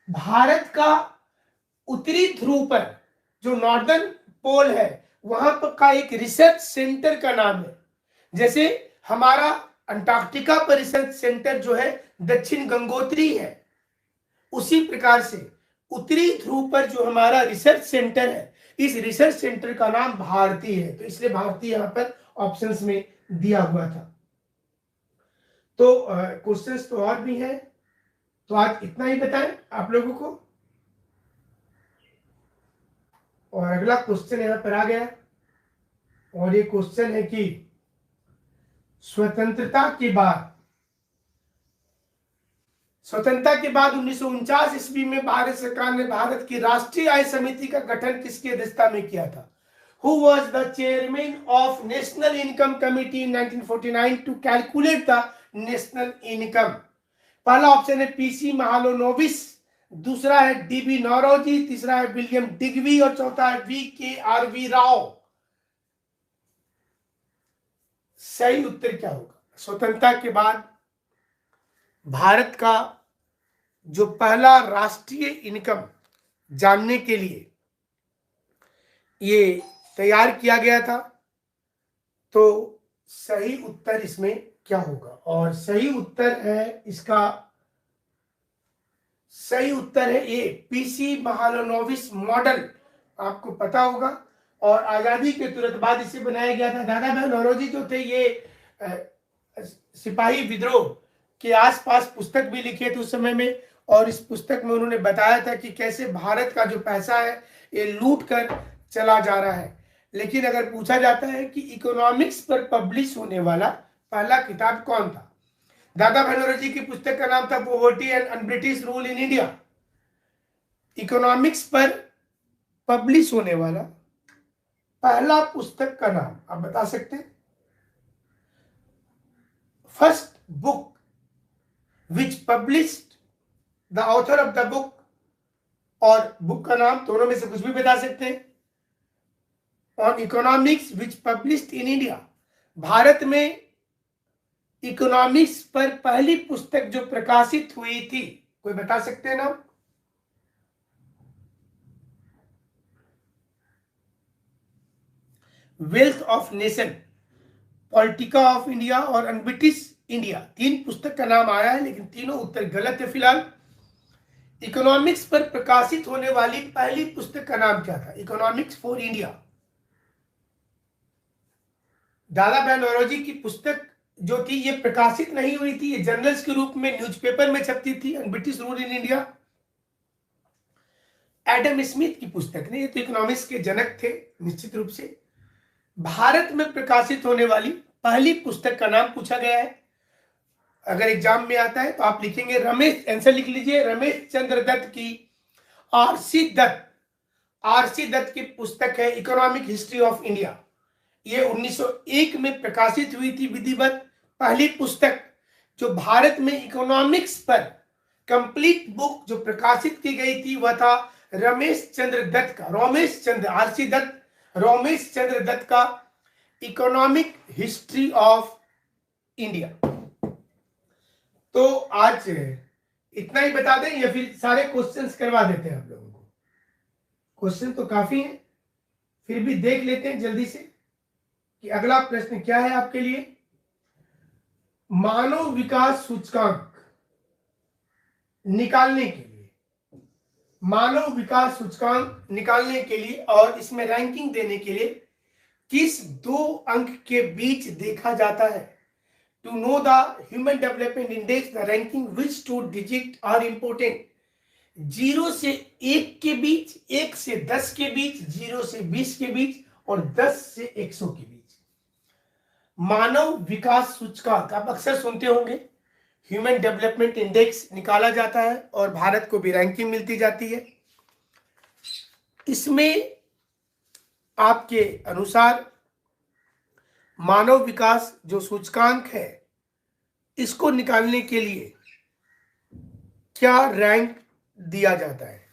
भारत का उत्तरी ध्रुव पर जो नॉर्दर्न पोल है वहां पर का एक रिसर्च सेंटर का नाम है। जैसे हमारा अंटार्कटिका पर रिसर्च सेंटर जो है दक्षिण गंगोत्री है, उसी प्रकार से उत्तरी ध्रुव पर जो हमारा रिसर्च सेंटर है, इस रिसर्च सेंटर का नाम भारती है। तो इसलिए भारती यहां पर ऑप्शंस में दिया हुआ था। तो क्वेश्चंस तो और भी हैं, तो आज इतना ही बताएं आप लोगों को। और अगला क्वेश्चन यहां पर आ गया, और ये क्वेश्चन है कि स्वतंत्रता के बाद 1949 ईस्वी में भारत सरकार ने भारत की राष्ट्रीय आय समिति का गठन किसकी अध्यक्षता में किया था? Who was the chairman of National Income Committee in 1949 to calculate the national income? पहला ऑप्शन है पीसी महालोनोबिस, दूसरा है डीबी नौरोजी, तीसरा है विलियम डिग्वी और चौथा है VKRV राव। सही उत्तर क्या होगा? स्वतंत्रता के बाद भारत का जो पहला राष्ट्रीय इनकम जानने के लिए ये तैयार किया गया था। तो सही उत्तर इसमें क्या होगा? और सही उत्तर है इसका, सही उत्तर है ए, पीसी महालोनोबिस मॉडल। आपको पता होगा, और आजादी के तुरंत बाद इसे बनाया गया था। दादा भाई नौरोजी जो थे ये सिपाही विद्रोह के आसपास पुस्तक भी लिखे थे उस समय में, और इस पुस्तक में उन्होंने बताया था कि कैसे भारत का जो पैसा है ये लूट कर चला जा रहा है। लेकिन अगर पूछा जाता है कि इकोनॉमिक्स पर पब्लिश होने वाला पहला किताब कौन था, दादा भाई नौरोजी की पुस्तक का नाम था poverty and British rule in India. Economics पर पब्लिश होने वाला पहला पुस्तक का नाम आप बता सकते हैं? First book which published, the author of the book, और बुक का नाम, दोनों में से कुछ भी बता सकते हैं। On economics which published in India, Bharat में इकोनॉमिक्स पर पहली पुस्तक जो प्रकाशित हुई थी, कोई बता सकते हैं नाम? वेल्थ ऑफ नेशन, पॉलिटिका ऑफ इंडिया और अनब्रिटिश इंडिया, तीन पुस्तक का नाम आया है, लेकिन तीनों उत्तर गलत है फिलहाल। इकोनॉमिक्स पर प्रकाशित होने वाली पहली पुस्तक का नाम क्या था? Economics for India. दादा भाई नौरोजी की पुस्तक जो थी ये प्रकाशित नहीं हुई थी, ये जर्नल्स के रूप में न्यूज़पेपर में छपती थी, British rule in India. Adam Smith की पुस्तक ने, ये तो इकोनॉमिक्स के जनक थे निश्चित रूप से। भारत में प्रकाशित होने वाली पहली पुस्तक का नाम पूछा गया है, अगर एग्जाम में आता है तो आप लिखेंगे रमेश, आंसर लिख लीजिए, रमेश चंद्र दत्त की आरसी दत्त की पुस्तक है इकोनॉमिक हिस्ट्री ऑफ इंडिया। ये 1901 में प्रकाशित हुई थी विधिवत पहली पुस्तक जो भारत में इकोनॉमिक्स पर कंप्लीट बुक जो प्रकाशित की गई थी वह था रमेश चंद्र दत्त का, रोमेश चंद्र दत्त का इकोनॉमिक हिस्ट्री ऑफ इंडिया। तो आज इतना ही बता दें या फिर सारे क्वेश्चंस करवा देते हैं आप लोगों को? क्वेश्चन तो काफी हैं, फिर भी देख लेते हैं जल्दी से कि अगला प्रश्न क्या है आपके लिए। मानव विकास सूचकांक निकालने के लिए, मानव विकास सूचकांक निकालने के लिए और इसमें रैंकिंग देने के लिए किस दो अंक के बीच देखा जाता है? To know the human development index, the ranking which two digit are important? 0 से 1 के बीच, 1 से 10 के बीच, 0 से 20 के बीच और 10 से 100 के बीच। मानव विकास सूचकांक आप अक्सर सुनते होंगे, ह्यूमन डेवलपमेंट इंडेक्स निकाला जाता है और भारत को भी रैंकिंग मिलती जाती है। इसमें आपके अनुसार मानव विकास जो सूचकांक है, इसको निकालने के लिए क्या रैंक दिया जाता है?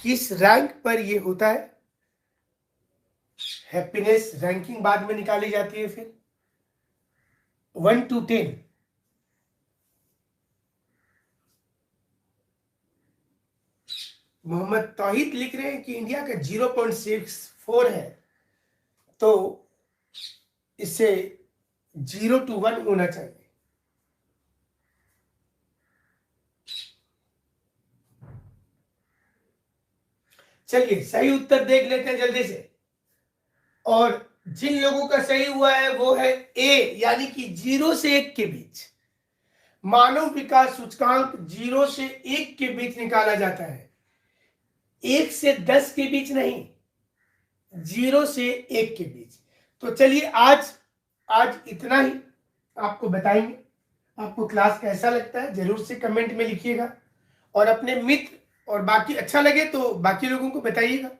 किस रैंक पर यह होता है? हैप्पीनेस रैंकिंग बाद में निकाली जाती है, फिर 1 to 10। मोहम्मद तौहीद लिख रहे हैं कि इंडिया का 0.64 है, तो इससे 0 to 1 होना चाहिए। चलिए सही उत्तर देख लेते हैं जल्दी से, और जिन लोगों का सही हुआ है वो है ए, यानी कि 0 से 1 के बीच। मानव विकास सूचकांक 0 से 1 के बीच निकाला जाता है, 1 से 10 के बीच नहीं, 0 से 1 के बीच। तो चलिए आज इतना ही आपको बताएंगे। आपको क्लास कैसा लगता है जरूर से कमेंट में लिखिएगा, और अपने मित्र और बाकी अच्छा लगे तो बाकी लोगों को बताइएगा।